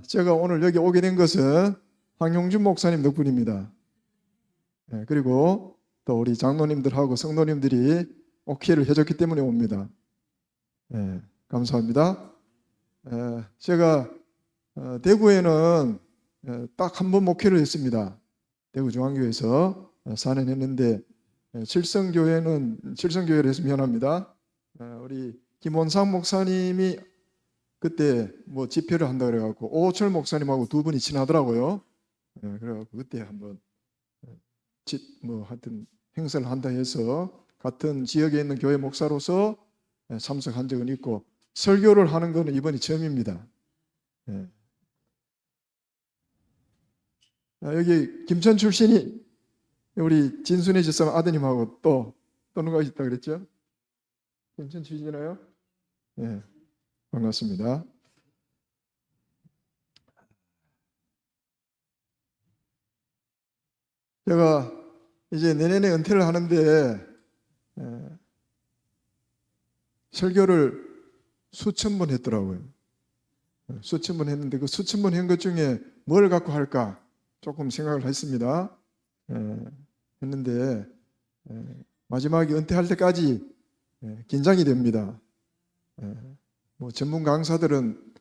제가 오늘 여기 오게 된 것은 황용준 목사님 덕분입니다. 그리고 또 우리 장로님들하고 성도님들이 오케이를 해줬기 때문에 옵니다. 감사합니다. 제가 대구에는 딱 한 번 목회를 했습니다. 대구 중앙교회에서 4년 했는데 칠성교회를 해서 미안합니다. 우리 김원상 목사님이 그때 뭐 집회를 한다 그래갖고 오호철 목사님하고 두 분이 친하더라고요. 그래갖고 그때 한번 하여튼 행사를 한다 해서 같은 지역에 있는 교회 목사로서 참석한 적은 있고 설교를 하는 것은 이번이 처음입니다. 여기 김천 출신이 우리 진순의 집사람 아드님하고 또 누가 있다 그랬죠? 김천 출신이나요? 네, 반갑습니다. 제가 이제 내년에 은퇴를 하는데 설교를 수천 번 했더라고요. 수천 번 했는데 그 수천 번 한 것 중에 뭘 갖고 할까 조금 생각을 했습니다. 했는데 마지막에 은퇴할 때까지 긴장이 됩니다. 뭐 전문 강사들은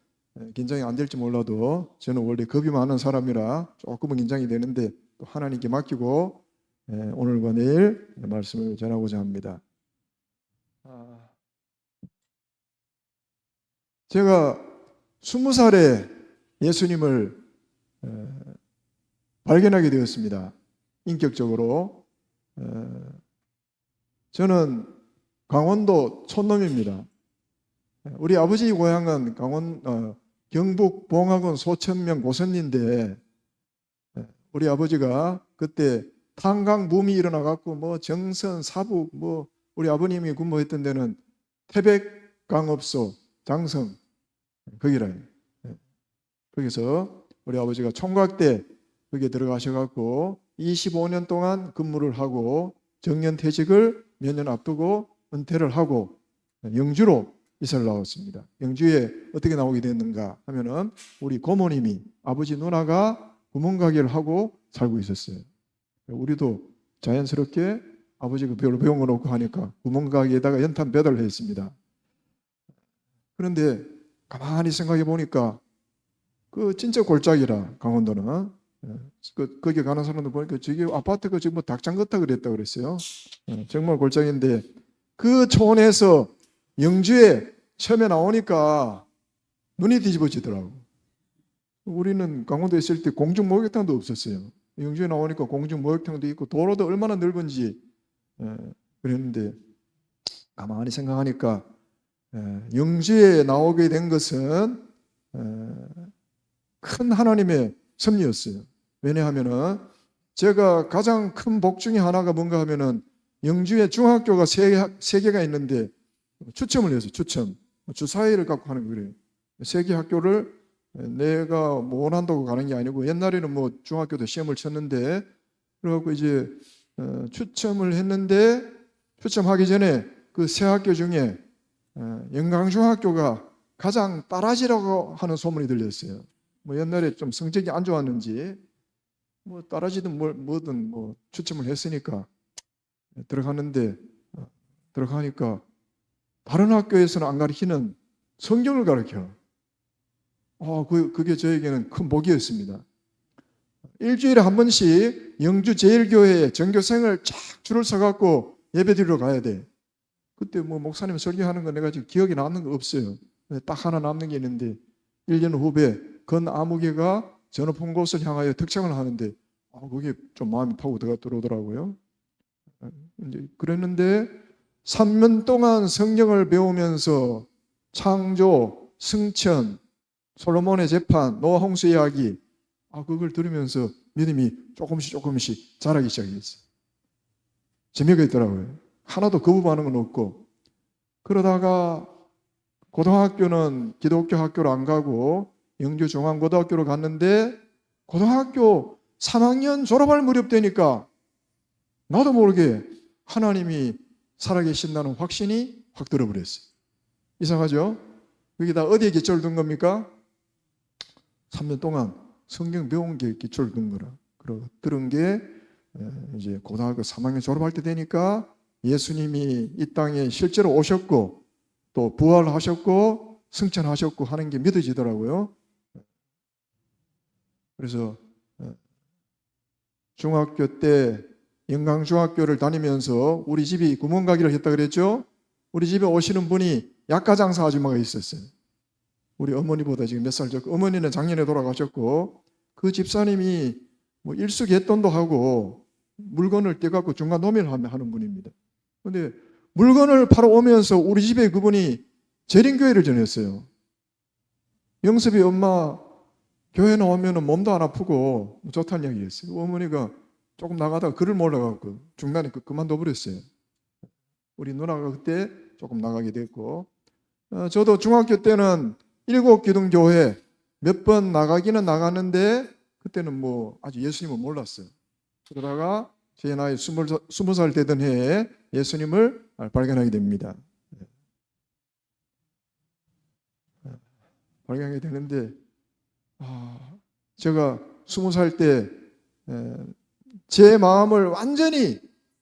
긴장이 안 될지 몰라도 저는 원래 겁이 많은 사람이라 조금은 긴장이 되는데 또 하나님께 맡기고 오늘과 내일 말씀을 전하고자 합니다. 제가 20살에 예수님을 발견하게 되었습니다. 인격적으로. 저는 강원도 촌놈입니다. 우리 아버지 고향은 경북 봉화군 소천면 고선리인데 우리 아버지가 그때 탄광붐이 일어나갖고 뭐 정선, 사북 우리 아버님이 근무했던 데는 태백광업소, 장성 거기라요. 거기서 우리 아버지가 총각 때 거기에 들어가셔갖고 25년 동안 근무를 하고 정년퇴직을 몇 년 앞두고 은퇴를 하고 영주로 이사를 나왔습니다. 영주에 어떻게 나오게 됐는가 하면은 우리 고모님이 아버지 누나가 구멍가게를 하고 살고 있었어요. 우리도 자연스럽게 아버지가 별로 배운 건 없고 하니까 구멍가게에다가 연탄 배달을 했습니다. 그런데 가만히 생각해 보니까 그 진짜 골짜기라 강원도는 거기 가는 사람들 보니까 저기 아파트가 지금 뭐 닭장 같다 그랬다 그랬어요. 정말 골짜기인데 그 촌에서 영주에 처음에 나오니까 눈이 뒤집어지더라고. 우리는 강원도에 있을 때 공중 목욕탕도 없었어요. 영주에 나오니까 공중 목욕탕도 있고 도로도 얼마나 넓은지 그랬는데 가만히 생각하니까 영주에 나오게 된 것은 큰 하나님의 섭리였어요. 왜냐하면은 제가 가장 큰 복 중에 하나가 뭔가 하면은 영주에 중학교가 세 개가 있는데 추첨을 해서 주사위를 갖고 하는 거예요. 세 개 학교를 내가 뭐 원한다고 가는 게 아니고 옛날에는 뭐 중학교도 시험을 쳤는데 그래갖고 이제 추첨을 했는데 추첨하기 전에 그 세 학교 중에 영광중학교가 가장 따라지라고 하는 소문이 들렸어요. 뭐 옛날에 좀 성적이 안 좋았는지 뭐 따라지든 뭐든 뭐 추첨을 했으니까 들어갔는데 들어가니까 다른 학교에서는 안 가르치는 성경을 가르쳐. 그게 저에게는 큰 복이었습니다. 일주일에 한 번씩 영주 제일교회에 전교생을 쫙 줄을 서갖고 예배드리러 가야 돼. 그때 뭐 목사님 설교하는 거 내가 지금 기억에 남는 거 없어요. 딱 하나 남는 게 있는데 1년 후배 건아무개가 저 높은 곳을 향하여 득창을 하는데 그게 좀 마음이 파고 들어오더라고요. 이제 그랬는데 3년 동안 성경을 배우면서 창조, 승천, 솔로몬의 재판, 노아 홍수 이야기 그걸 들으면서 믿음이 조금씩 자라기 시작했어요. 재미가 있더라고요. 하나도 거부하는 건 없고 그러다가 고등학교는 기독교 학교로 안 가고 영주 중앙고등학교로 갔는데 고등학교 3학년 졸업할 무렵 되니까 나도 모르게 하나님이 살아계신다는 확신이 확 들어버렸어요. 이상하죠? 여기 다 어디에 기초를 둔 겁니까? 3년 동안 성경 배운 게 기초를 둔 거라. 그리고 들은 게 이제 고등학교 3학년 졸업할 때 되니까 예수님이 이 땅에 실제로 오셨고 또 부활하셨고 승천하셨고 하는 게 믿어지더라고요. 그래서 중학교 때 영광중학교를 다니면서 우리 집이 구멍가게를 했다 그랬죠. 우리 집에 오시는 분이 약가장사 아줌마가 있었어요. 우리 어머니보다 지금 몇 살 적고, 어머니는 작년에 돌아가셨고 그 집사님이 뭐 일수개돈도 하고 물건을 떼갖고 중간 도매를 하는 분입니다. 그런데 물건을 팔아 오면서 우리 집에 그분이 재림교회를 전했어요. 영섭이 엄마 교회 나오면 몸도 안 아프고 좋다는 이야기였어요. 어머니가 조금 나가다가 글을 몰라갖고 중간에 그만둬 버렸어요. 우리 누나가 그때 조금 나가게 됐고, 저도 중학교 때는 7기둥교회 몇 번 나가기는 나갔는데 그때는 뭐 아주 예수님을 몰랐어요. 그러다가 제 나이 20살 되던 해에 예수님을 발견하게 됩니다. 발견하게 되는데 제가 20살 때 제 마음을 완전히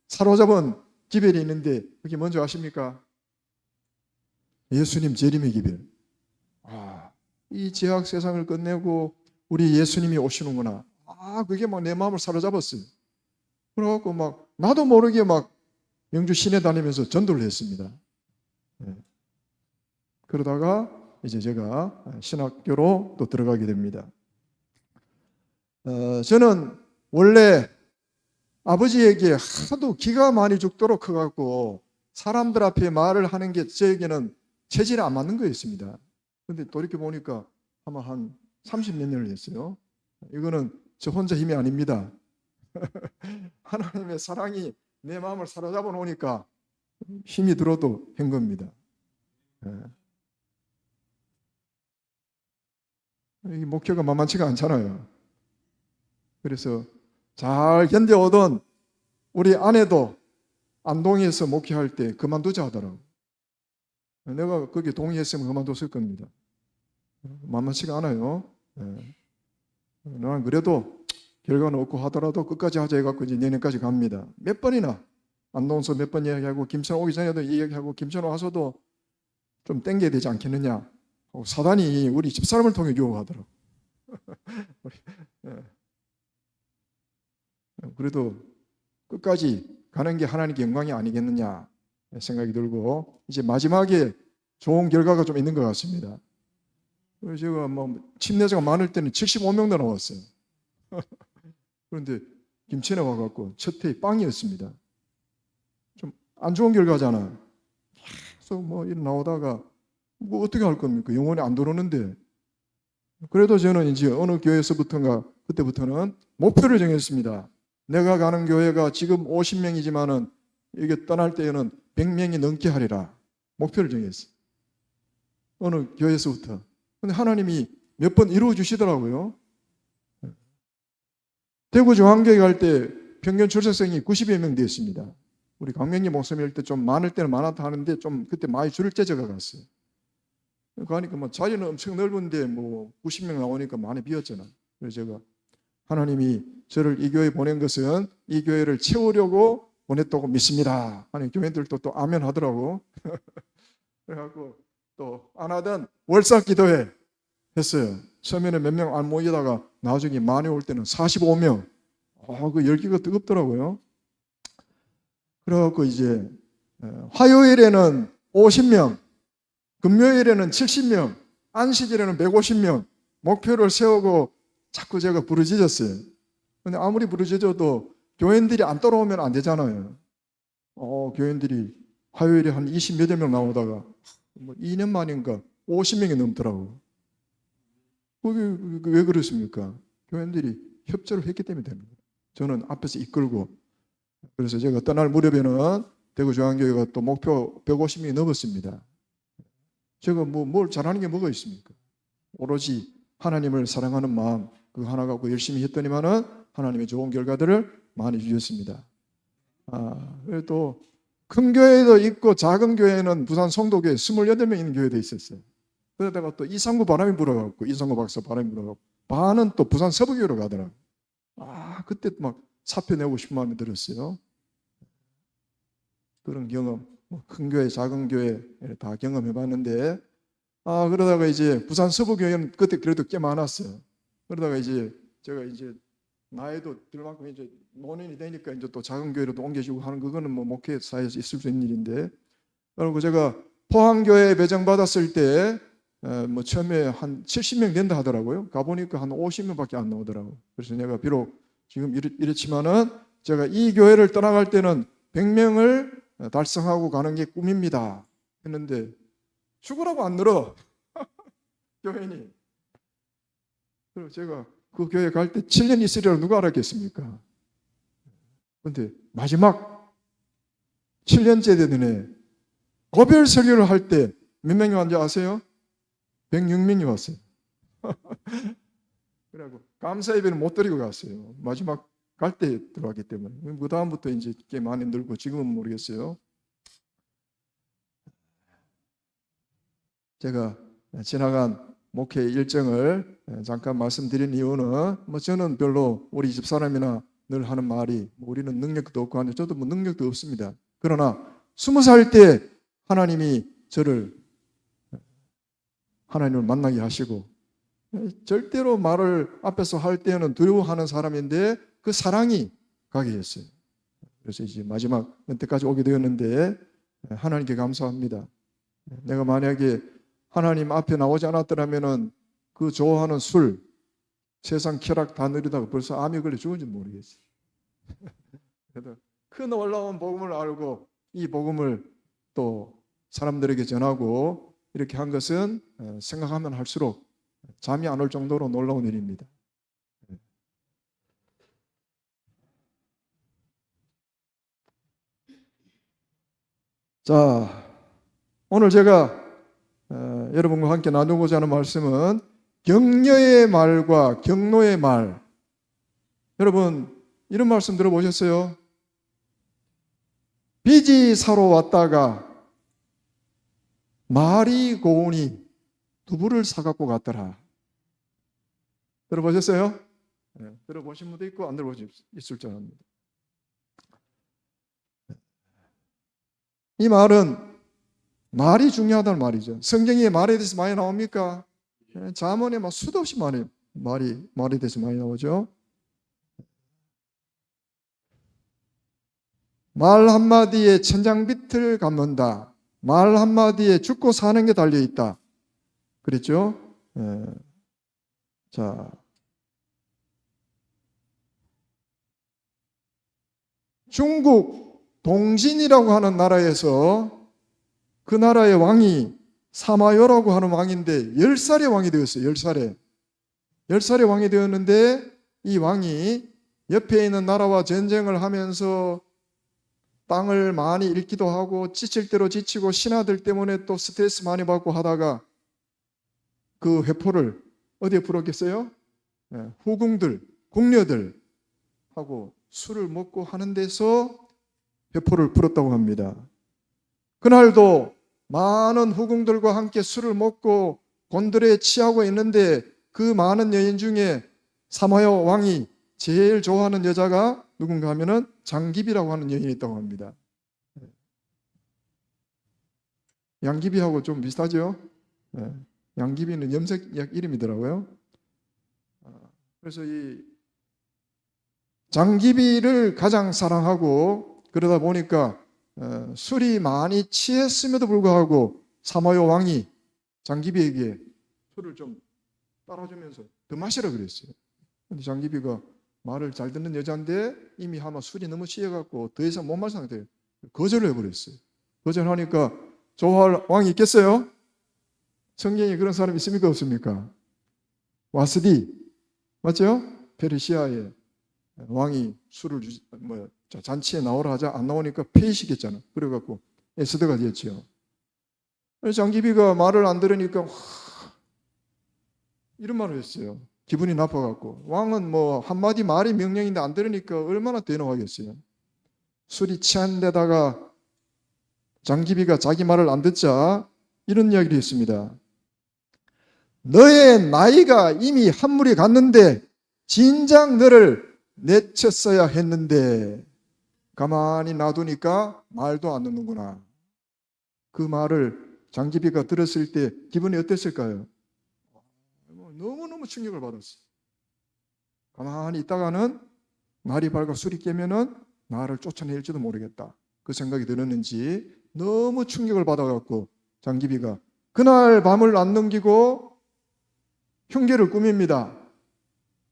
사로잡은 기별이 있는데 그게 뭔지 아십니까? 예수님 재림의 기별. 이 죄악 세상을 끝내고 우리 예수님이 오시는구나. 그게 막 내 마음을 사로잡았어요. 그래갖고 막 나도 모르게 막 영주 시내 다니면서 전도를 했습니다. 그러다가 이제 제가 신학교로 또 들어가게 됩니다. 저는 원래 아버지에게 하도 기가 많이 죽도록 커갖고 사람들 앞에 말을 하는 게 저에게는 체질에 안 맞는 거였습니다. 그런데 돌이켜보니까 아마 한 30몇 년을 했어요. 이거는 저 혼자 힘이 아닙니다. 하나님의 사랑이 내 마음을 사로잡아 놓으니까 힘이 들어도 한 겁니다. 이 목표가 만만치가 않잖아요. 그래서 잘 견뎌오던 우리 아내도 안동에서 목회할 때 그만두자 하더라고. 내가 거기에 동의했으면 그만뒀을 겁니다. 만만치가 않아요. 난 그래도 결과는 없고 하더라도 끝까지 하자 해갖고 이제 내년까지 갑니다. 몇 번이나 안동서 몇 번 이야기하고 김천 오기 전에도 이야기하고 김천 와서도 좀 땡겨야 되지 않겠느냐. 사단이 우리 집사람을 통해 유혹하더라고. 그래도 끝까지 가는 게 하나님께 영광이 아니겠느냐 생각이 들고 이제 마지막에 좋은 결과가 좀 있는 것 같습니다. 제가 뭐 침례자가 많을 때는 75명도 나왔어요. 그런데 김천에 와갖고 첫 회에 빵이었습니다. 좀 안 좋은 결과잖아. 그래서 뭐 나오다가 뭐 어떻게 할 겁니까? 영혼이 안 들어오는데. 그래도 저는 이제 어느 교회에서부터인가 그때부터는 목표를 정했습니다. 내가 가는 교회가 지금 50명이지만은 이게 떠날 때에는 100명이 넘게 하리라. 목표를 정했어요. 어느 교회에서부터. 근데 하나님이 몇 번 이루어 주시더라고요. 대구 중앙교회 갈 때 평균 출석생이 90여 명 되었습니다. 우리 강명기 목사님일 때 좀 많을 때는 많았다 하는데 좀 그때 많이 줄을 째져가 갔어요. 그러니까 뭐 자리는 엄청 넓은데 뭐 90명 나오니까 많이 비었잖아. 그래서 제가 하나님이 저를 이 교회에 보낸 것은 이 교회를 채우려고 보냈다고 믿습니다. 아니 교회들도 또 아멘 하더라고. 그래갖고 또 안 하던 월삭 기도회 했어요. 처음에는 몇 명 안 모이다가 나중에 많이 올 때는 45명. 그 열기가 뜨겁더라고요. 그래갖고 이제 화요일에는 50명, 금요일에는 70명, 안식일에는 150명 목표를 세우고 자꾸 제가 부르짖었어요. 근데 아무리 부르짖어도 교인들이 안 따라오면 안 되잖아요. 교인들이 화요일에 한 20몇 명 나오다가 뭐 2년 만인가 50명이 넘더라고. 그게 왜 그렇습니까? 교인들이 협조를 했기 때문에 됩니다. 저는 앞에서 이끌고. 그래서 제가 떠날 무렵에는 대구중앙교회가 또 목표 150명이 넘었습니다. 제가 뭘 잘하는 게 뭐가 있습니까? 오로지 하나님을 사랑하는 마음 그거 하나 갖고 열심히 했더니만은 하나님의 좋은 결과들을 많이 주셨습니다. 그래도 큰 교회도 있고 작은 교회는 부산 성도교회 28명 있는 교회도 있었어요. 그러다가 또 이상구 바람이 불어갖고 이상구 박사 바람이 불어갖고 반은 또 부산 서부교로 가더라고요. 그때 막 사표 내고 싶은 마음이 들었어요. 그런 경험, 큰 교회, 작은 교회 다 경험해 봤는데, 그러다가 이제 부산 서부교회는 그때 그래도 꽤 많았어요. 그러다가 이제 제가 이제 나이도 들만큼 이제 노년이 되니까 이제 또 작은 교회로도 옮겨지고 하는 그거는 뭐 목회 사회에서 있을 수 있는 일인데, 그리고 제가 포항교회에 배정받았을 때 뭐 처음에 한 70명 된다 하더라고요. 가보니까 한 50명밖에 안 나오더라고요. 그래서 내가 비록 지금 이렇지만은 제가 이 교회를 떠나갈 때는 100명을 달성하고 가는 게 꿈입니다 했는데 죽으라고 안 늘어. 교회니. 그리고 제가 그 교회 갈 때 7년 있으리라고 누가 알았겠습니까? 그런데 마지막 7년째 되더니 고별 설교를 할 때 몇 명이 왔는지 아세요? 106명이 왔어요. 그래갖고 감사 예배는 못 드리고 갔어요. 마지막 갈 때 들어갔기 때문에. 그 다음부터 이제 꽤 많이 늘고 지금은 모르겠어요. 제가 지나간 목회 일정을 잠깐 말씀드린 이유는 뭐 저는 별로 우리 집사람이나 늘 하는 말이 우리는 능력도 없고 하는데 저도 뭐 능력도 없습니다. 그러나 20살 때 하나님이 저를 하나님을 만나게 하시고 절대로 말을 앞에서 할 때는 두려워하는 사람인데 그 사랑이 가게 했어요. 그래서 이제 마지막 때까지 오게 되었는데 하나님께 감사합니다. 내가 만약에 하나님 앞에 나오지 않았더라면 그 좋아하는 술, 세상 쾌락 다 누리다가 벌써 암에 걸려 죽은지 모르겠어요. 그래도 큰 놀라운 복음을 알고 이 복음을 또 사람들에게 전하고 이렇게 한 것은 생각하면 할수록 잠이 안 올 정도로 놀라운 일입니다. 자, 오늘 제가 여러분과 함께 나누고자 하는 말씀은 격려의 말과 격노의 말. 여러분 이런 말씀 들어보셨어요? 빚이 사러 왔다가 말이 고우니 두부를 사갖고 갔더라. 들어보셨어요? 네, 들어보신 분도 있고 안 들어보신 분도 있을 줄 압니다. 이 말은 말이 중요하다는 말이죠. 성경에 말에 대해서 많이 나옵니까? 잠언에 막 수도 없이 말에 대해서 많이 나오죠. 말 한마디에 천장빛을 감는다. 말 한마디에 죽고 사는 게 달려있다. 그랬죠? 자, 중국 동진이라고 하는 나라에서 그 나라의 왕이 사마요라고 하는 왕인데 10살의 왕이 되었어요. 10살에. 10살의 왕이 되었는데 이 왕이 옆에 있는 나라와 전쟁을 하면서 땅을 많이 잃기도 하고 지칠 대로 지치고 신하들 때문에 또 스트레스 많이 받고 하다가 그 회포를 어디에 풀었겠어요? 후궁들, 궁녀들 하고 술을 먹고 하는 데서 회포를 풀었다고 합니다. 그날도 많은 후궁들과 함께 술을 먹고 곤드레에 취하고 있는데 그 많은 여인 중에 사마요 왕이 제일 좋아하는 여자가 누군가 하면은 장기비라고 하는 여인이 있다고 합니다. 양기비하고 좀 비슷하죠? 양기비는 염색 이름이더라고요. 그래서 이 장기비를 가장 사랑하고 그러다 보니까 술이 많이 취했음에도 불구하고 사마요 왕이 장기비에게 술을 좀 따라주면서 더 마시라 그랬어요. 근데 장기비가 말을 잘 듣는 여자인데 이미 아마 술이 너무 취해갖고 더 이상 못 마신 상태예요. 거절을 해버렸어요. 거절하니까 좋아할 왕이 있겠어요? 성경에 그런 사람이 있습니까? 없습니까? 와스디 맞죠? 페르시아의 왕이 술을 잔치에 나오라 하자 안 나오니까 폐위시켰잖아. 그래갖고 에스더가 되었지요. 장기비가 말을 안 들으니까 이런 말을 했어요. 기분이 나빠갖고 왕은 뭐 한마디 말이 명령인데 안 들으니까 얼마나 대노하겠어요. 술이 취한 데다가 장기비가 자기 말을 안 듣자 이런 이야기를 했습니다. 너의 나이가 이미 한물이 갔는데 진작 너를 내쳤어야 했는데 가만히 놔두니까 말도 안 듣는구나. 그 말을 장기비가 들었을 때 기분이 어땠을까요? 너무너무 충격을 받았어요. 가만히 있다가는 날이 밝아 술이 깨면은 나를 쫓아낼지도 모르겠다. 그 생각이 들었는지 너무 충격을 받아갖고 장기비가 그날 밤을 안 넘기고 흉계를 꾸밉니다.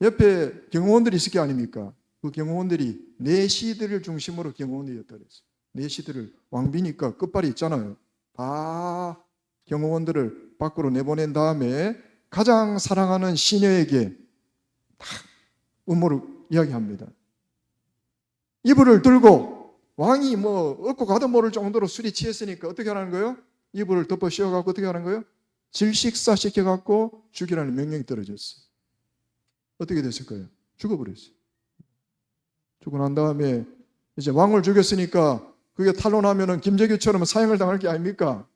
옆에 경호원들이 있을 게 아닙니까? 그 경호원들이 내시들을 중심으로 경호원들이었다 그랬어요. 내시들을 왕비니까 끝발이 있잖아요. 다 경호원들을 밖으로 내보낸 다음에 가장 사랑하는 시녀에게 딱 음모를 이야기합니다. 이불을 들고 왕이 뭐 얻고 가도 모를 정도로 술이 취했으니까 어떻게 하라는 거예요? 이불을 덮어 씌워갖고 어떻게 하는 거예요? 질식사 시켜갖고 죽이라는 명령이 떨어졌어요. 어떻게 됐을까요? 죽어버렸어요. 죽고 난 다음에 이제 왕을 죽였으니까 그게 탄로나면은 김재규처럼 사형을 당할 게 아닙니까?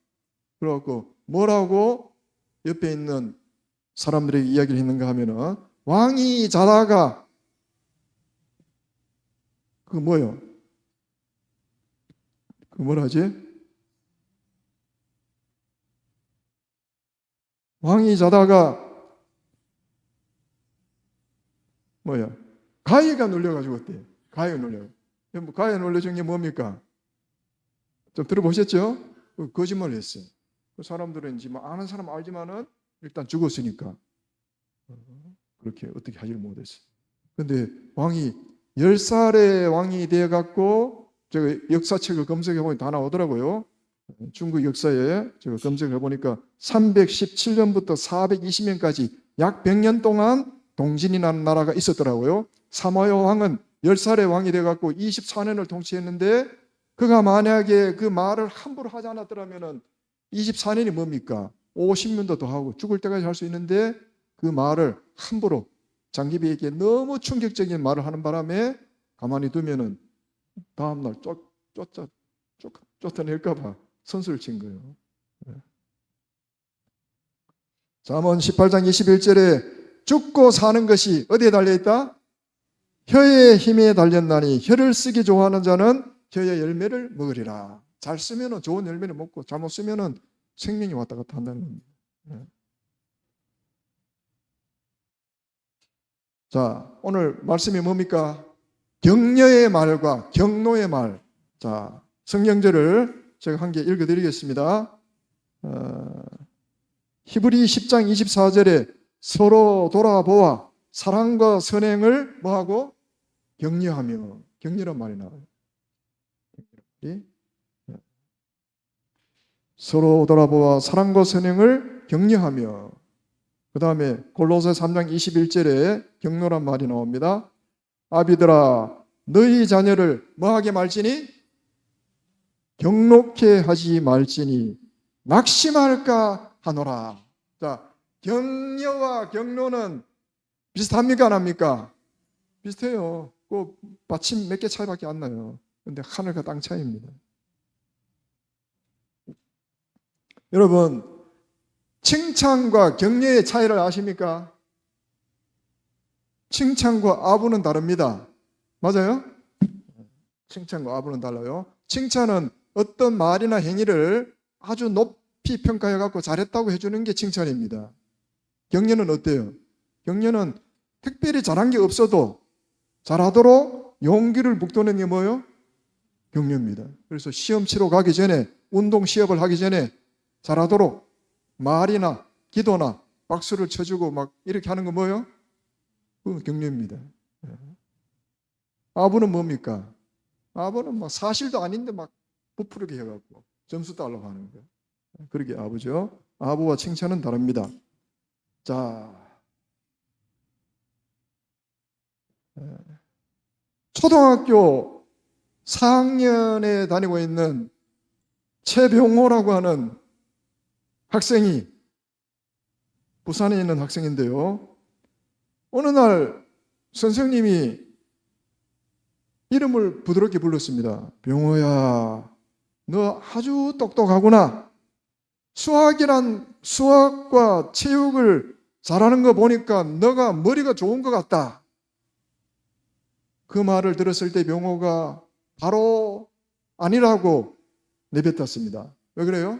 그래갖고 뭐라고 옆에 있는 사람들에게 이야기를 했는가 하면은 왕이 자다가 그 뭐요? 그 뭐라 하지? 왕이 자다가 뭐야? 가위가 눌려가지고 어때? 가위가 눌려. 가위가 눌려준 게 뭡니까? 좀 들어보셨죠? 거짓말을 했어요. 그 사람들은 이제 뭐 아는 사람 알지만은 일단 죽었으니까 그렇게 어떻게 하지를 못했어요. 근데 왕이 10살의 왕이 되어갖고 제가 역사책을 검색해보니 다 나오더라고요. 중국 역사에 제가 검색해보니까 317년부터 420년까지 약 100년 동안 동진이라는 나라가 있었더라고요. 사마요 왕은 10살의 왕이 돼갖고 24년을 통치했는데 그가 만약에 그 말을 함부로 하지 않았더라면 24년이 뭡니까? 50년도 더 하고 죽을 때까지 할 수 있는데 그 말을 함부로 장기비에게 너무 충격적인 말을 하는 바람에 가만히 두면은 다음날 쫓아낼까봐 선수를 친 거예요. 잠언 18장 21절에 죽고 사는 것이 어디에 달려있다? 혀의 힘에 달렸나니 혀를 쓰기 좋아하는 자는 혀의 열매를 먹으리라. 잘 쓰면 좋은 열매를 먹고 잘못 쓰면 생명이 왔다 갔다 한다는 겁니다. 자, 오늘 말씀이 뭡니까? 격려의 말과 경노의 말. 자, 성경절을 제가 한 개 읽어드리겠습니다. 히브리 10장 24절에 서로 돌아보아 사랑과 선행을 뭐하고? 격려하며. 격려란 말이 나와요. 서로 돌아보아 사랑과 선행을 격려하며. 그 다음에 골로새 3장 21절에 격노란 말이 나옵니다. 아비들아 너희 자녀를 뭐하게 말지니? 경록해 하지 말지니 낙심할까 하노라. 자, 격려와 경노는 비슷합니까 안 합니까? 비슷해요. 그 받침 몇 개 차이밖에 안 나요. 근데 하늘과 땅 차이입니다. 여러분 칭찬과 격려의 차이를 아십니까? 칭찬과 아부는 다릅니다. 맞아요? 칭찬과 아부는 달라요. 칭찬은 어떤 말이나 행위를 아주 높이 평가해 갖고 잘했다고 해주는 게 칭찬입니다. 격려는 어때요? 격려는 특별히 잘한 게 없어도 잘하도록 용기를 북돋는 게 뭐예요? 격려입니다. 그래서 시험 치러 가기 전에 운동 시합을 하기 전에 잘하도록 말이나 기도나 박수를 쳐주고 막 이렇게 하는 거 뭐예요? 그건 격려입니다. 아부는 뭡니까? 아부는 막 사실도 아닌데 막 부풀게 해갖고 점수 달라고 하는 거예요. 그러게 아부죠. 아부와 칭찬은 다릅니다. 자, 초등학교 4학년에 다니고 있는 최병호라고 하는 학생이 부산에 있는 학생인데요. 어느 날 선생님이 이름을 부드럽게 불렀습니다. 병호야, 너 아주 똑똑하구나. 수학과 체육을 잘하는 거 보니까 너가 머리가 좋은 것 같다. 그 말을 들었을 때 명호가 바로 아니라고 내뱉었습니다. 왜 그래요?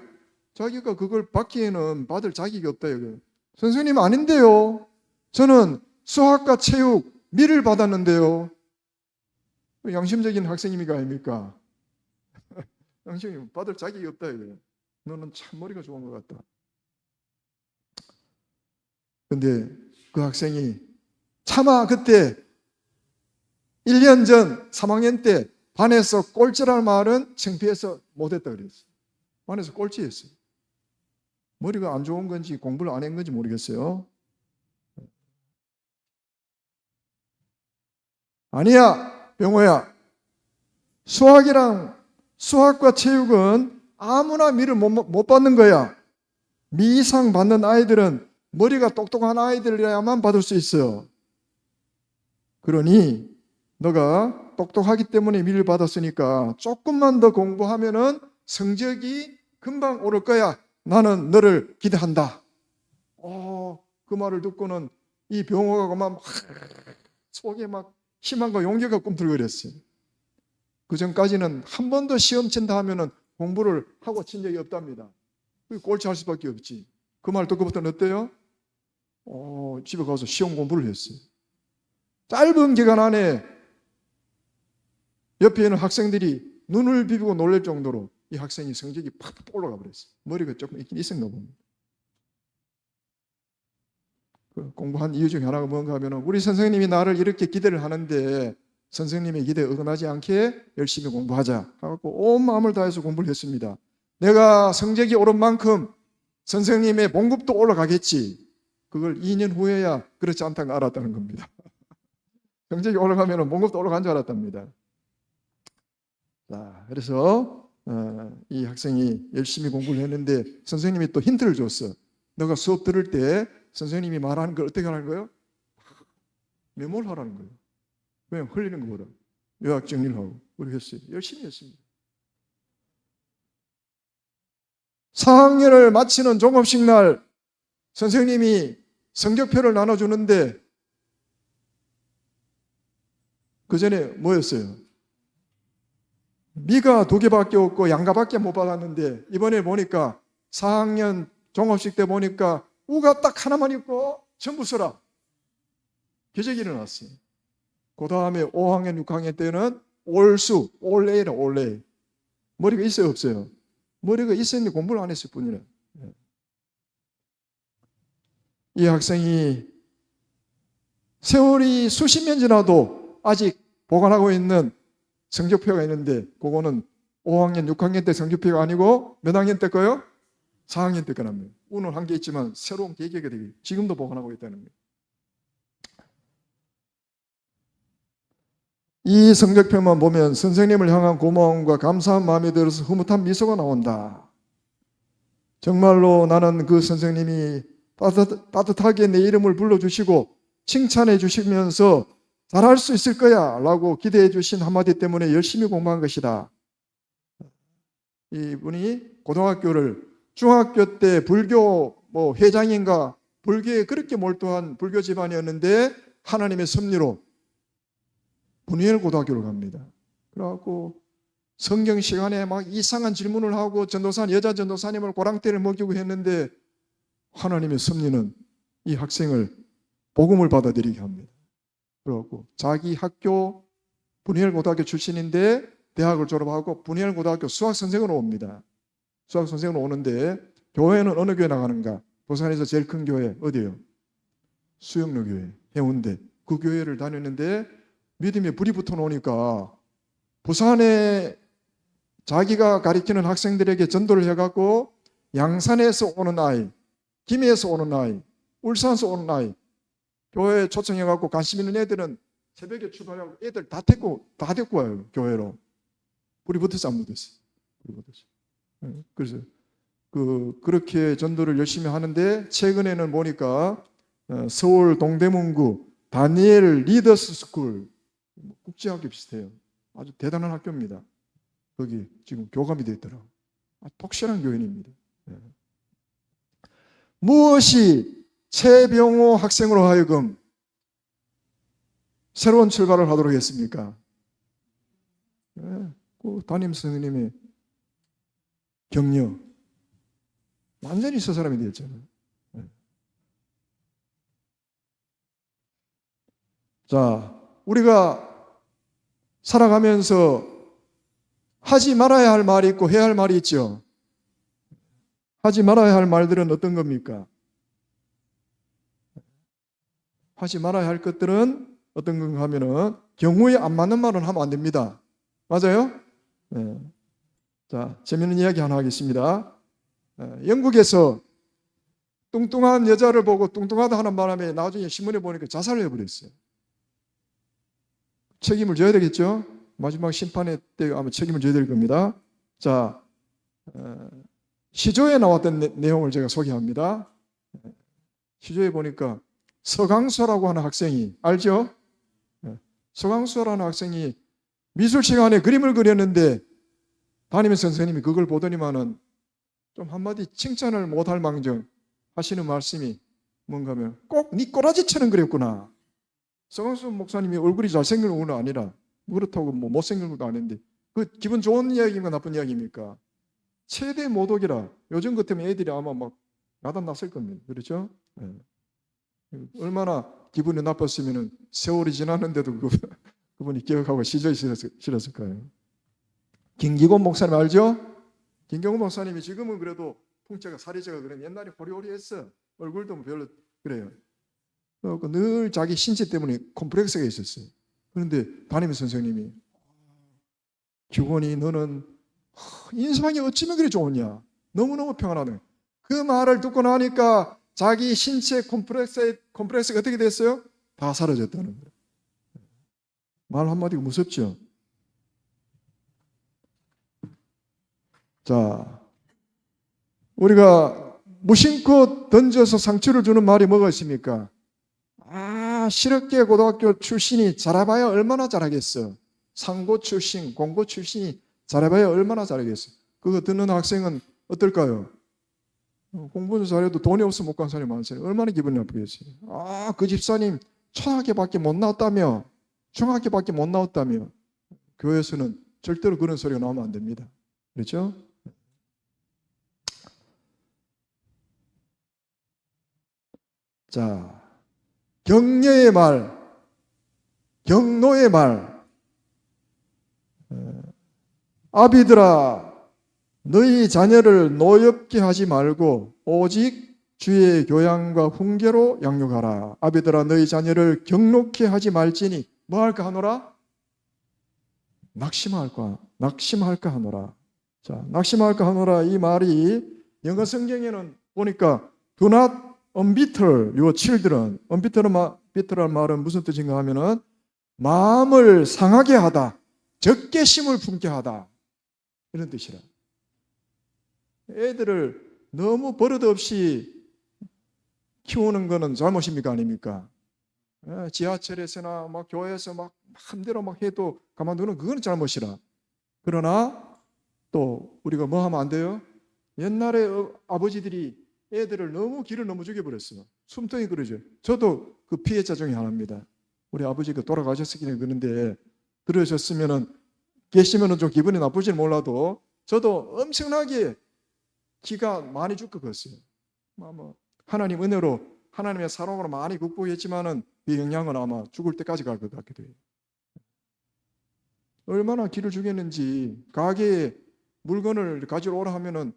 자기가 그걸 받기에는 받을 자격이 없다요. 선생님 아닌데요. 저는 수학과 체육 미를 받았는데요. 양심적인 학생입니까 아닙니까? 양심이 받을 자격이 없다 이거예요. 너는 참 머리가 좋은 것 같다. 근데 그 학생이 차마 그때 1년 전 3학년 때 반에서 꼴찌라는 말은 창피해서 못했다 그랬어요. 반에서 꼴찌였어요. 머리가 안 좋은 건지 공부를 안 한 건지 모르겠어요. 아니야, 병호야. 수학과 체육은 아무나 미를 못 받는 거야. 미 이상 받는 아이들은 머리가 똑똑한 아이들이라야만 받을 수 있어요. 그러니 너가 똑똑하기 때문에 미를 받았으니까 조금만 더 공부하면은 성적이 금방 오를 거야. 나는 너를 기대한다. 그 말을 듣고는 이 병호가 막 속에 막 희망과 용기가 꿈틀거렸어요. 그 전까지는 한 번도 시험 친다 하면은 공부를 하고 친 적이 없답니다. 꼴찌 할 수밖에 없지. 그 말 듣고부터는 어때요? 집에 가서 시험 공부를 했어요. 짧은 기간 안에 옆에 있는 학생들이 눈을 비비고 놀랄 정도로 이 학생이 성적이 팍팍 올라가 버렸어요. 머리가 조금 있긴 있었나 봅니다. 공부한 이유 중에 하나가 뭔가 하면 우리 선생님이 나를 이렇게 기대를 하는데 선생님의 기대에 어긋나지 않게 열심히 공부하자 하고 온 마음을 다해서 공부를 했습니다. 내가 성적이 오른 만큼 선생님의 봉급도 올라가겠지. 그걸 2년 후에야 그렇지 않다는 걸 알았다는 겁니다. 성적이 올라가면 봉급도 올라간 줄 알았답니다. 자, 그래서 이 학생이 열심히 공부를 했는데 선생님이 또 힌트를 줬어. 너가 수업 들을 때 선생님이 말하는 걸 어떻게 하는 거예요? 메모를 하라는 거예요. 그냥 흘리는 것보다 요약 정리를 하고 그렇게 했어요. 열심히 했습니다. 4학년을 마치는 종업식 날 선생님이 성적표를 나눠주는데 그 전에 뭐였어요? 미가 2개밖에 없고 양가밖에 못 받았는데 이번에 보니까 4학년 종업식 때 보니까 우가 딱 하나만 있고 전부 써라. 기적이 일어났어요. 그 다음에 5학년, 6학년 때는 올수, 올레이라 올레이. 머리가 있어요, 없어요? 머리가 있었는데 공부를 안 했을 뿐이라. 이 학생이 세월이 수십 년 지나도 아직 보관하고 있는 성적표가 있는데 그거는 5학년, 6학년 때 성적표가 아니고 몇 학년 때 거요? 4학년 때 거랍니다. 운은 한 개 있지만 새로운 계기가 되기 지금도 보관하고 있다는 거예요. 이 성적표만 보면 선생님을 향한 고마움과 감사한 마음이 들어서 흐뭇한 미소가 나온다. 정말로 나는 그 선생님이 따뜻하게 내 이름을 불러주시고 칭찬해 주시면서 잘할 수 있을 거야 라고 기대해 주신 한마디 때문에 열심히 공부한 것이다. 이분이 고등학교를 중학교 때 불교 회장인가 불교에 그렇게 몰두한 불교 집안이었는데 하나님의 섭리로 분이엘 고등학교를 갑니다. 그래갖고 성경 시간에 막 이상한 질문을 하고 여자 전도사님을 고랑대를 먹이고 했는데 하나님의 섭리는 이 학생을 복음을 받아들이게 합니다. 그래갖고 자기 학교 분이엘 고등학교 출신인데 대학을 졸업하고 분이엘 고등학교 수학 선생으로 옵니다. 수학 선생으로 오는데 교회는 어느 교회 나가는가? 부산에서 제일 큰 교회 어디예요? 수영로 교회, 해운대. 그 교회를 다녔는데 믿음에 불이 붙어 놓으니까 부산에 자기가 가르치는 학생들에게 전도를 해갖고 양산에서 오는 아이, 김해에서 오는 아이, 울산에서 오는 아이 교회에 초청해갖고 관심 있는 애들은 새벽에 출발하고 애들 다 데리고 와요 교회로. 불이 붙어서 안 묻었어요. 불이 붙었어요. 그래서 그렇게 전도를 열심히 하는데 최근에는 보니까 서울 동대문구 다니엘 리더스 스쿨 국제학교 비슷해요. 아주 대단한 학교입니다. 거기 지금 교감이 되어 있더라고요. 독실한 교인입니다. 무엇이 최병호 학생으로 하여금 새로운 출발을 하도록 했습니까? 그 담임 선생님의 격려. 완전히 저 사람이 되었잖아요. 자, 우리가 살아가면서 하지 말아야 할 말이 있고 해야 할 말이 있죠. 하지 말아야 할 말들은 어떤 겁니까? 하지 말아야 할 것들은 어떤 건가 하면은 경우에 안 맞는 말은 하면 안 됩니다. 맞아요? 네. 자, 재미있는 이야기 하나 하겠습니다. 영국에서 뚱뚱한 여자를 보고 뚱뚱하다 하는 바람에 나중에 신문에 보니까 자살을 해버렸어요. 책임을 져야 되겠죠? 마지막 심판의 때 아마 책임을 져야 될 겁니다. 자, 시조에 나왔던 내용을 제가 소개합니다. 시조에 보니까 서강수라고 하는 학생이, 알죠? 서강수라는 학생이 미술 시간에 그림을 그렸는데 담임 선생님이 그걸 보더니만은 좀 한마디 칭찬을 못할 망정 하시는 말씀이 뭔가 하면 꼭 네 꼬라지처럼 그렸구나. 서강수 목사님이 얼굴이 잘생긴 건 아니라 그렇다고 뭐 못생긴 것도 아닌데 그 기분 좋은 이야기인가 나쁜 이야기입니까? 최대 모독이라. 요즘 같으면 애들이 아마 막 야단 났을 겁니다. 그렇죠? 네. 얼마나 기분이 나빴으면 세월이 지났는데도 그분이 기억하고 시절이 싫었을까요? 김기곤 목사님 알죠? 김기곤 목사님이 지금은 그래도 풍채가 살이제가 그래 옛날에 호리호리했어. 얼굴도 별로 그래요. 늘 자기 신체 때문에 콤플렉스가 있었어요. 그런데 담임 선생님이 기곤이 너는 인상이 어찌면 그리 좋으냐. 너무너무 평안하네. 그 말을 듣고 나니까 자기 신체 콤플렉스가 어떻게 됐어요? 다 사라졌다는 거예요. 말 한마디가 무섭죠? 자, 우리가 무심코 던져서 상처를 주는 말이 뭐가 있습니까? 실업계 고등학교 출신이 잘해봐야 얼마나 잘하겠어. 상고 출신, 공고 출신이 잘해봐야 얼마나 잘하겠어. 그거 듣는 학생은 어떨까요? 공부는 잘해도 돈이 없으면 못 간 사람이 많으세요. 얼마나 기분이 나쁘겠어요. 그 집사님 초등학교밖에 못 나왔다며, 중학교밖에 못 나왔다며. 교회에서는 절대로 그런 소리가 나오면 안 됩니다. 그렇죠? 자, 격려의 말, 경노의 말. 아비들아, 너희 자녀를 노엽게 하지 말고 오직 주의 교양과 훈계로 양육하라. 아비들아, 너희 자녀를 경록케 하지 말지니 뭐 할까 하노라? 낙심할까 하노라. 자, 낙심할까 하노라 이 말이 영어 성경에는 보니까 do not unbitter your children. unbitter라는 말은 무슨 뜻인가 하면은 마음을 상하게 하다, 적개심을 품게 하다 이런 뜻이라. 애들을 너무 버릇없이 키우는 거는 잘못입니까 아닙니까? 지하철에서나 막 교회에서 막 마음대로 막 해도 가만두는 그건 잘못이라. 그러나 또 우리가 뭐 하면 안 돼요? 옛날에 아버지들이 애들을 너무 길을 너무 죽여버렸어요. 숨통이 그러죠. 저도 그 피해자 중에 하나입니다. 우리 아버지가 돌아가셨으니 그런데 들으셨으면은 계시면은 좀 기분이 나쁘지는 몰라도 저도 엄청나게 기가 많이 죽고 그랬어요. 하나님 은혜로 하나님의 사랑으로 많이 극복했지만은 그 영향은 아마 죽을 때까지 갈 것 같기도 해요. 얼마나 기를 죽였는지. 가게에 물건을 가지러 오라 하면은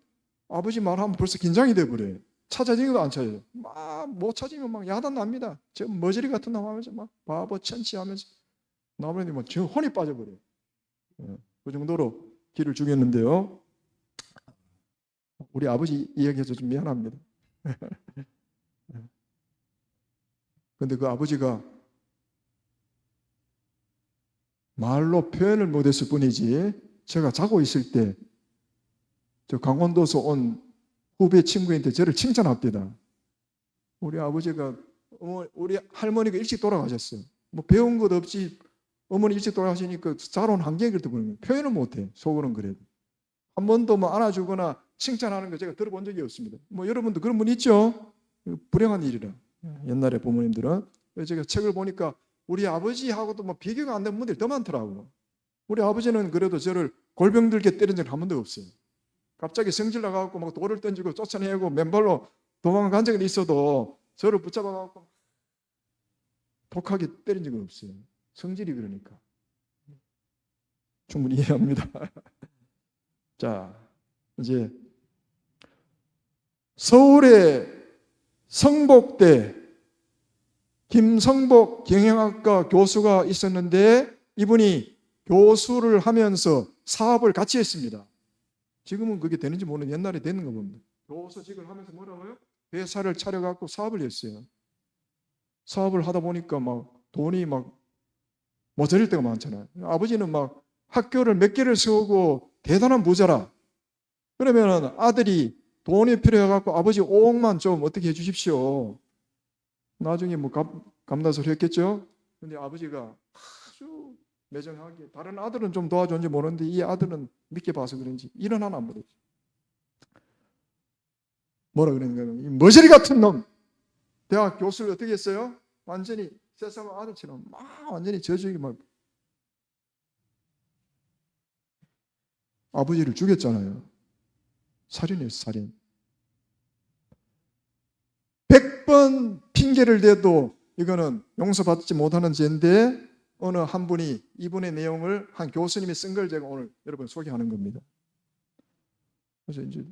아버지 말하면 벌써 긴장이 돼버려요. 찾아지기도 안 찾아요. 막 못 찾으면 막 야단 납니다. 저 머저리 같은 놈 하면서 막 바보 천치 하면서 나머지 막 저 혼이 빠져버려요. 그 정도로 기를 죽였는데요. 우리 아버지 이야기해서 좀 미안합니다. 근데 그 아버지가 말로 표현을 못했을 뿐이지 제가 자고 있을 때 저 강원도에서 온 후배 친구한테 저를 칭찬합니다. 우리 아버지가 우리 할머니가 일찍 돌아가셨어요. 뭐 배운 것 없이 어머니 일찍 돌아가시니까 자러 온 환경이 그렇다 보는 거예요. 표현을 못해. 속으로는 그래도. 한 번도 뭐 안아주거나 칭찬하는 거 제가 들어본 적이 없습니다. 뭐 여러분도 그런 분 있죠? 불행한 일이라. 옛날에 부모님들은. 제가 책을 보니까 우리 아버지하고도 뭐 비교가 안 되는 분들이 더 많더라고. 우리 아버지는 그래도 저를 골병들게 때린 적은 한 번도 없어요. 갑자기 성질 나가고 막 돌을 던지고 쫓아내고 맨발로 도망간 적은 있어도 저를 붙잡아갖고 독하게 때린 적은 없어요. 성질이 그러니까. 충분히 이해합니다. 자, 이제 서울의 성복대 김성복 경영학과 교수가 있었는데 이분이 교수를 하면서 사업을 같이 했습니다. 지금은 그게 되는지 모르는데 옛날에 되는 거 봅니다. 교수직을 하면서 뭐라고요? 회사를 차려갖고 사업을 했어요. 사업을 하다 보니까 막 돈이 막 모자랄 때가 많잖아요. 아버지는 막 학교를 몇 개를 세우고 대단한 부자라. 그러면 아들이 돈이 필요해갖고 아버지 5억만 좀 어떻게 해주십시오. 나중에 뭐 감나서를 했겠죠. 근데 아버지가 아주 매정하게, 다른 아들은 좀 도와줬는지 모르는데 이 아들은 믿게 봐서 그런지 일은 하나 안 물었죠. 뭐라 그러는가? 이 머저리 같은 놈. 대학 교수를 어떻게 했어요? 완전히 세상 아들처럼 막 완전히 저주기 막 아버지를 죽였잖아요. 살인이에요, 살인. 100번 핑계를 대도 이거는 용서받지 못하는 죄인데 어느 한 분이 이분의 내용을 한 교수님이 쓴 걸 제가 오늘 여러분 소개하는 겁니다. 그래서 이제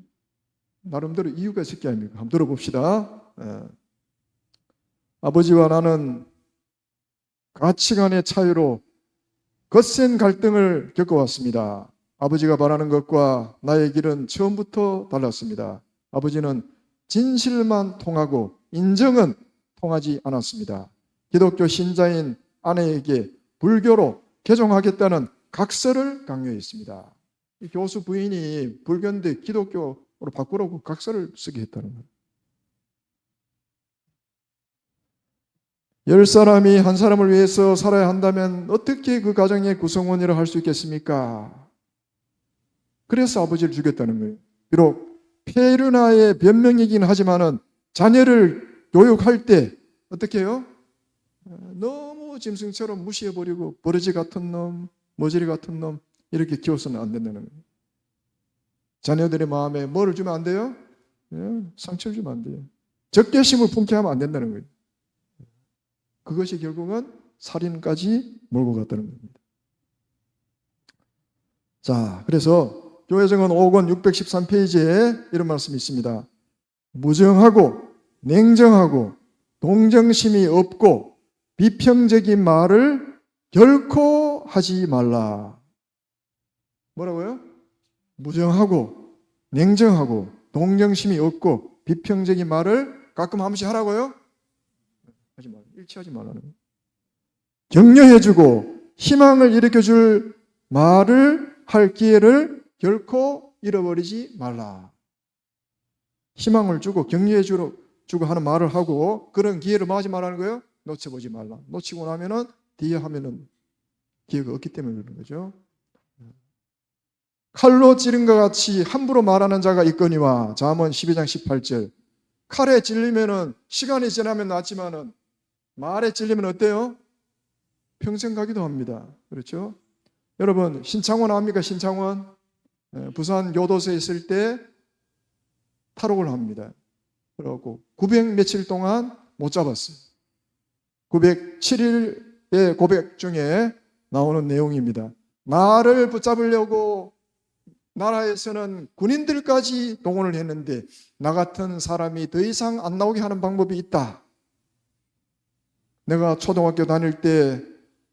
나름대로 이유가 있을 게 아닙니까? 한번 들어봅시다. 아버지와 나는 가치관의 차이로 거센 갈등을 겪어왔습니다. 아버지가 바라는 것과 나의 길은 처음부터 달랐습니다. 아버지는 진실만 통하고 인정은 통하지 않았습니다. 기독교 신자인 아내에게 불교로 개종하겠다는 각서를 강요했습니다. 이 교수 부인이 불교인데 기독교로 바꾸라고 각서를 쓰게 했다는 거예요. 10사람이 한 사람을 위해서 살아야 한다면 어떻게 그 가정의 구성원이라 할 수 있겠습니까? 그래서 아버지를 죽였다는 거예요. 비록 페르나의 변명이긴 하지만은 자녀를 교육할 때 어떻게 해요? 너무 짐승처럼 무시해버리고 버러지 같은 놈, 머저리 같은 놈 이렇게 키워서는 안 된다는 거예요. 자녀들의 마음에 뭐를 주면 안 돼요? 상처를 주면 안 돼요. 적개심을 품게 하면 안 된다는 거예요. 그것이 결국은 살인까지 몰고 갔다는 겁니다. 자, 그래서 교회정원 5권 613페이지에 이런 말씀이 있습니다. 무정하고 냉정하고 동정심이 없고 비평적인 말을 결코 하지 말라. 뭐라고요? 무정하고 냉정하고 동정심이 없고 비평적인 말을 가끔 한 번씩 하라고요? 하지 말라. 일치하지 말라는 거예요. 격려해주고 희망을 일으켜줄 말을 할 기회를 결코 잃어버리지 말라. 희망을 주고 격려해주고 하는 말을 하고 그런 기회를 뭐 하지 말라는 거예요? 놓쳐보지 말라. 놓치고 나면은 뒤에 하면은 기회가 없기 때문에 그런 거죠. 칼로 찌른 것 같이 함부로 말하는 자가 있거니와 잠언 12장 18절. 칼에 찔리면은 시간이 지나면 낫지만은 말에 찔리면 어때요? 평생 가기도 합니다. 그렇죠? 여러분 신창원 압니까? 신창원? 부산 교도소에 있을 때 탈옥을 합니다. 그래갖고 900 며칠 동안 못 잡았어요. 907일의 고백 중에 나오는 내용입니다. 나를 붙잡으려고 나라에서는 군인들까지 동원을 했는데 나 같은 사람이 더 이상 안 나오게 하는 방법이 있다. 내가 초등학교 다닐 때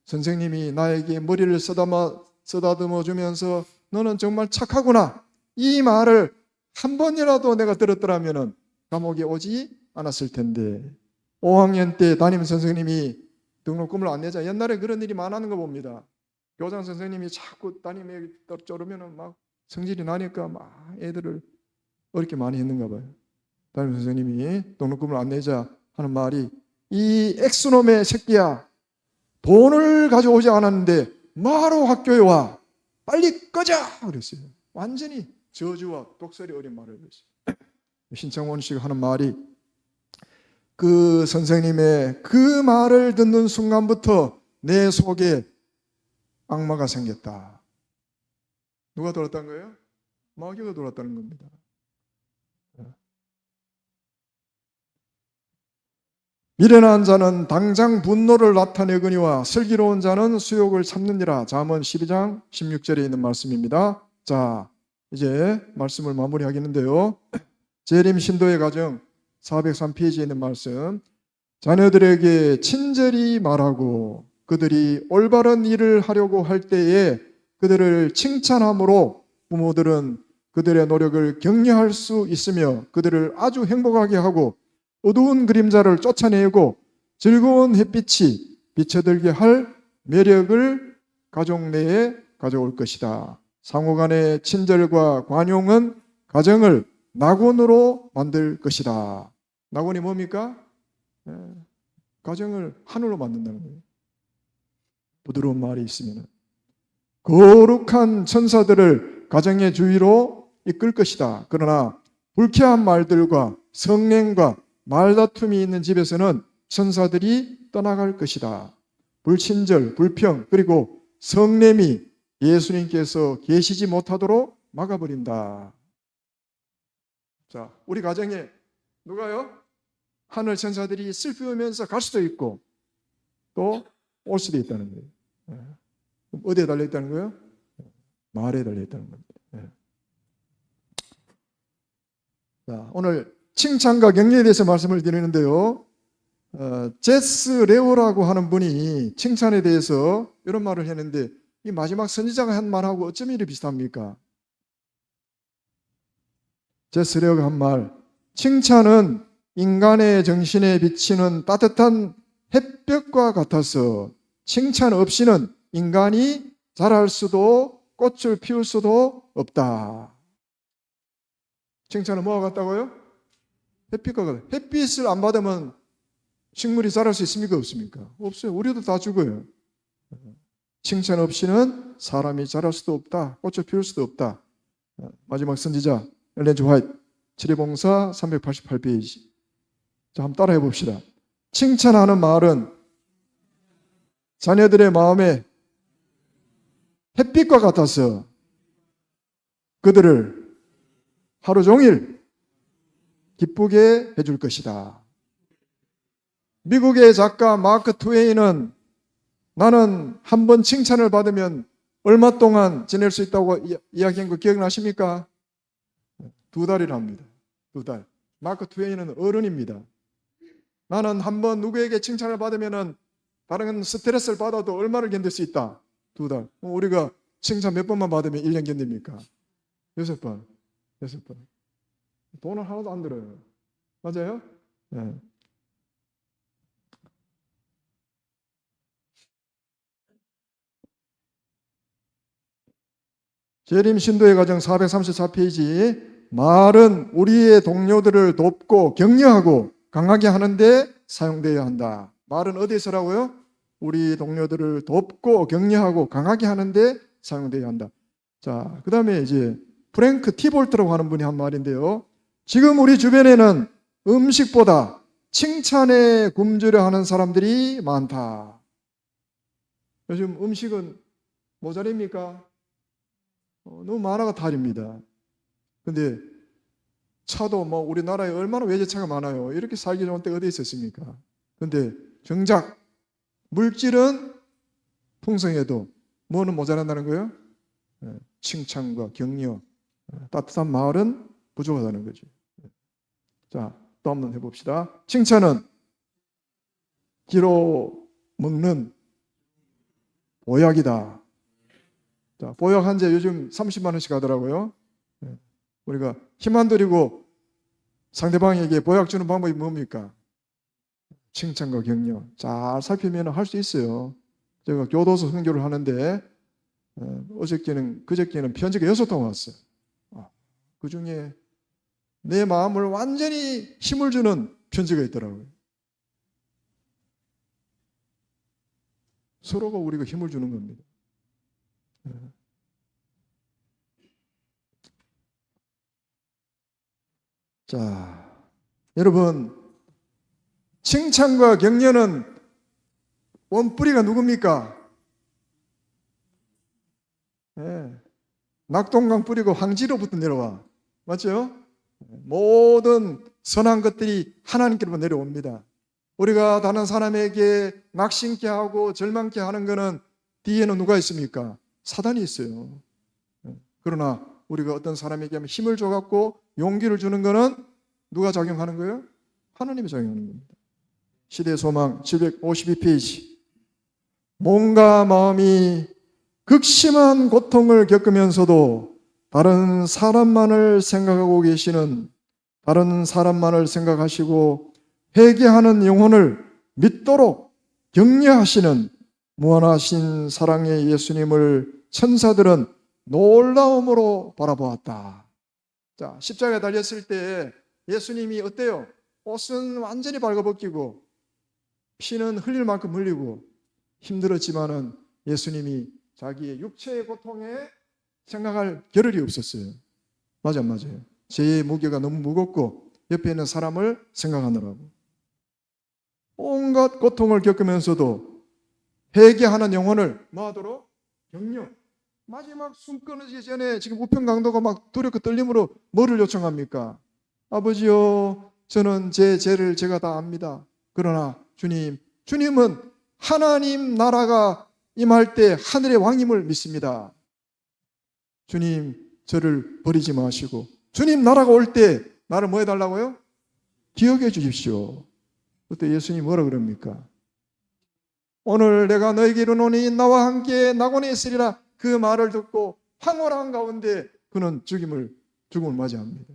선생님이 나에게 머리를 쓰다듬어 주면서 너는 정말 착하구나. 이 말을 한 번이라도 내가 들었더라면 감옥에 오지 않았을 텐데 5학년 때 담임 선생님이 등록금을 안 내자. 옛날에 그런 일이 많았는 거 봅니다. 교장 선생님이 자꾸 담임에게 쪼르면 막 성질이 나니까 막 애들을 어렵게 많이 했는가 봐요. 담임 선생님이 등록금을 안 내자 하는 말이 이 엑스놈의 새끼야. 돈을 가져오지 않았는데 뭐하러 학교에 와? 빨리 꺼져! 그랬어요. 완전히 저주와 독설이 어린 말을 했어요. 신창원 씨가 하는 말이 그 선생님의 그 말을 듣는 순간부터 내 속에 악마가 생겼다. 누가 들었다는 거예요? 마귀가 들었다는 겁니다. 미련한 자는 당장 분노를 나타내거니와 슬기로운 자는 수욕을 참느니라. 잠언 12장 16절에 있는 말씀입니다. 자, 이제 말씀을 마무리하겠는데요. 재림 신도의 가정 403페이지에 있는 말씀. 자녀들에게 친절히 말하고 그들이 올바른 일을 하려고 할 때에 그들을 칭찬함으로 부모들은 그들의 노력을 격려할 수 있으며 그들을 아주 행복하게 하고 어두운 그림자를 쫓아내고 즐거운 햇빛이 비춰들게 할 매력을 가족 내에 가져올 것이다. 상호간의 친절과 관용은 가정을 낙원으로 만들 것이다. 낙원이 뭡니까? 가정을 하늘로 만든다는 거예요. 부드러운 말이 있으면 거룩한 천사들을 가정의 주위로 이끌 것이다. 그러나 불쾌한 말들과 성냉과 말다툼이 있는 집에서는 천사들이 떠나갈 것이다. 불친절, 불평, 그리고 성냄이 예수님께서 계시지 못하도록 막아버린다. 자, 우리 가정에 누가요? 하늘 천사들이 슬프면서 갈 수도 있고 또 올 수도 있다는 거예요. 어디에 달려있다는 거예요? 말에 달려있다는 겁니다. 자, 오늘 칭찬과 격려에 대해서 말씀을 드리는데요. 제스 레오라고 하는 분이 칭찬에 대해서 이런 말을 했는데 이 마지막 선지자가 한 말하고 어쩜 이리 비슷합니까? 제스 레오가 한 말, 칭찬은 인간의 정신에 비치는 따뜻한 햇볕과 같아서 칭찬 없이는 인간이 자랄 수도 꽃을 피울 수도 없다. 칭찬은 뭐와 같다고요? 햇빛과 같아요. 햇빛을 안 받으면 식물이 자랄 수 있습니까? 없습니까? 없어요. 우리도 다 죽어요. 칭찬 없이는 사람이 자랄 수도 없다. 꽃을 피울 수도 없다. 마지막 선지자 엘렌 지 화이트 지뢰봉사 388페이지. 자, 한번 따라해 봅시다. 칭찬하는 말은 자녀들의 마음에 햇빛과 같아서 그들을 하루 종일 기쁘게 해줄 것이다. 미국의 작가 마크 트웨인은 나는 한 번 칭찬을 받으면 얼마 동안 지낼 수 있다고 이야기한 거 기억나십니까? 2달이랍니다. 2달. 마크 트웨인은 어른입니다. 나는 한 번 누구에게 칭찬을 받으면 다른 스트레스를 받아도 얼마를 견딜 수 있다? 2달. 우리가 칭찬 몇 번만 받으면 1년 견딥니까? 6번. 6번. 돈은 하나도 안 들어요. 맞아요? 네. 재림 신도의 과정 434페이지. 말은 우리의 동료들을 돕고 격려하고 강하게 하는데 사용되어야 한다. 말은 어디서라고요? 우리 동료들을 돕고 격려하고 강하게 하는데 사용되어야 한다. 자, 그 다음에 이제 프랭크 티볼트라고 하는 분이 한 말인데요. 지금 우리 주변에는 음식보다 칭찬에 굶주려 하는 사람들이 많다. 요즘 음식은 모자랍니까? 너무 많아가 탈입니다. 근데 차도 뭐 우리나라에 얼마나 외제차가 많아요. 이렇게 살기 좋은 때 어디 있었습니까? 근데 정작 물질은 풍성해도 뭐는 모자란다는 거예요? 칭찬과 격려, 따뜻한 마을은 부족하다는 거죠. 자, 또 한번 해봅시다. 칭찬은 기로 먹는 보약이다. 자, 보약 한 재 요즘 30만 원씩 하더라고요. 우리가 힘 안 들이고 상대방에게 보약 주는 방법이 뭡니까? 칭찬과 격려. 잘 살피면 할 수 있어요. 제가 교도소 선교를 하는데 그저께는 편지가 6통 왔어요. 그 중에 내 마음을 완전히 힘을 주는 편지가 있더라고요. 서로가 우리가 힘을 주는 겁니다. 자, 여러분, 칭찬과 격려는 원뿌리가 누굽니까? 예. 낙동강 뿌리고 황지로부터 내려와. 맞죠? 모든 선한 것들이 하나님께로 내려옵니다. 우리가 다른 사람에게 낙심케 하고 절망케 하는 것은 뒤에는 누가 있습니까? 사단이 있어요. 그러나 우리가 어떤 사람에게 힘을 줘갖고 용기를 주는 것은 누가 작용하는 거예요? 하나님이 작용하는 겁니다. 시대의 소망 752페이지. 몸과 마음이 극심한 고통을 겪으면서도 다른 사람만을 생각하시고 회개하는 영혼을 믿도록 격려하시는 무한하신 사랑의 예수님을 천사들은 놀라움으로 바라보았다. 자, 십자가에 달렸을 때 예수님이 어때요? 옷은 완전히 발가벗기고 피는 흘릴 만큼 흘리고 힘들었지만은 예수님이 자기의 육체의 고통에 생각할 겨를이 없었어요. 맞아요. 죄의 무게가 너무 무겁고 옆에 있는 사람을 생각하느라고. 온갖 고통을 겪으면서도 회개하는 영혼을 뭐하도록? 격려. 마지막 숨 끊어지기 전에 지금 우편 강도가 막 두렵고 떨림으로 뭐를 요청합니까? 아버지요, 저는 제 죄를 제가 다 압니다. 그러나 주님은 하나님 나라가 임할 때 하늘의 왕임을 믿습니다. 주님, 저를 버리지 마시고 주님 나라가 올 때 나를 뭐 해달라고요? 기억해 주십시오. 그때 예수님이 뭐라 그럽니까? 오늘 내가 너에게 이르노니 나와 함께 낙원에 있으리라. 그 말을 듣고 황홀한 가운데 그는 죽음을 맞이합니다.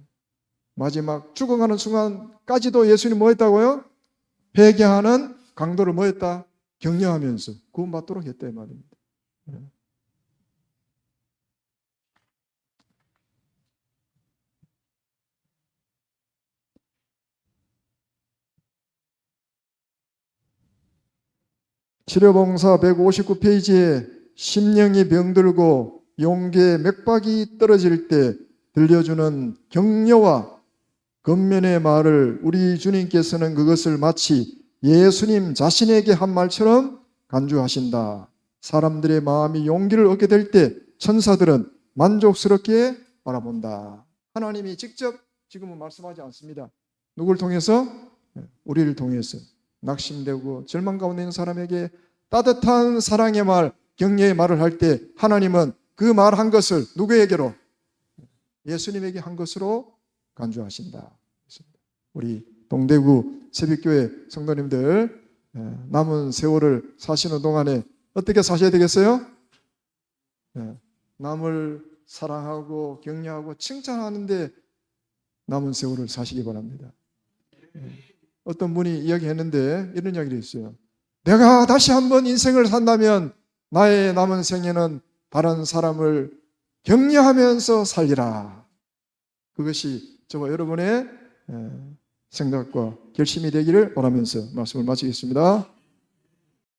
마지막 죽어가는 순간까지도 예수님이 뭐 했다고요? 회개하는 강도를 뭐 했다? 격려하면서 구원받도록 했다 이 말입니다. '치료봉사 159페이지에 심령이 병들고 용기에 맥박이 떨어질 때 들려주는 격려와 권면의 말을 우리 주님께서는 그것을 마치 예수님 자신에게 한 말처럼 간주하신다. 사람들의 마음이 용기를 얻게 될 때 천사들은 만족스럽게 바라본다. 하나님이 직접 지금은 말씀하지 않습니다. 누구를 통해서? 우리를 통해서 낙심되고 절망 가운데 있는 사람에게 따뜻한 사랑의 말, 격려의 말을 할 때 하나님은 그 말 한 것을 누구에게로? 예수님에게 한 것으로 간주하신다. 우리 동대구 새벽교회 성도님들 남은 세월을 사시는 동안에 어떻게 사셔야 되겠어요? 남을 사랑하고 격려하고 칭찬하는데 남은 세월을 사시기 바랍니다. 어떤 분이 이야기했는데 이런 이야기를 했어요. 내가 다시 한번 인생을 산다면 나의 남은 생에는 다른 사람을 격려하면서 살리라. 그것이 저와 여러분의 생각과 결심이 되기를 바라면서 말씀을 마치겠습니다.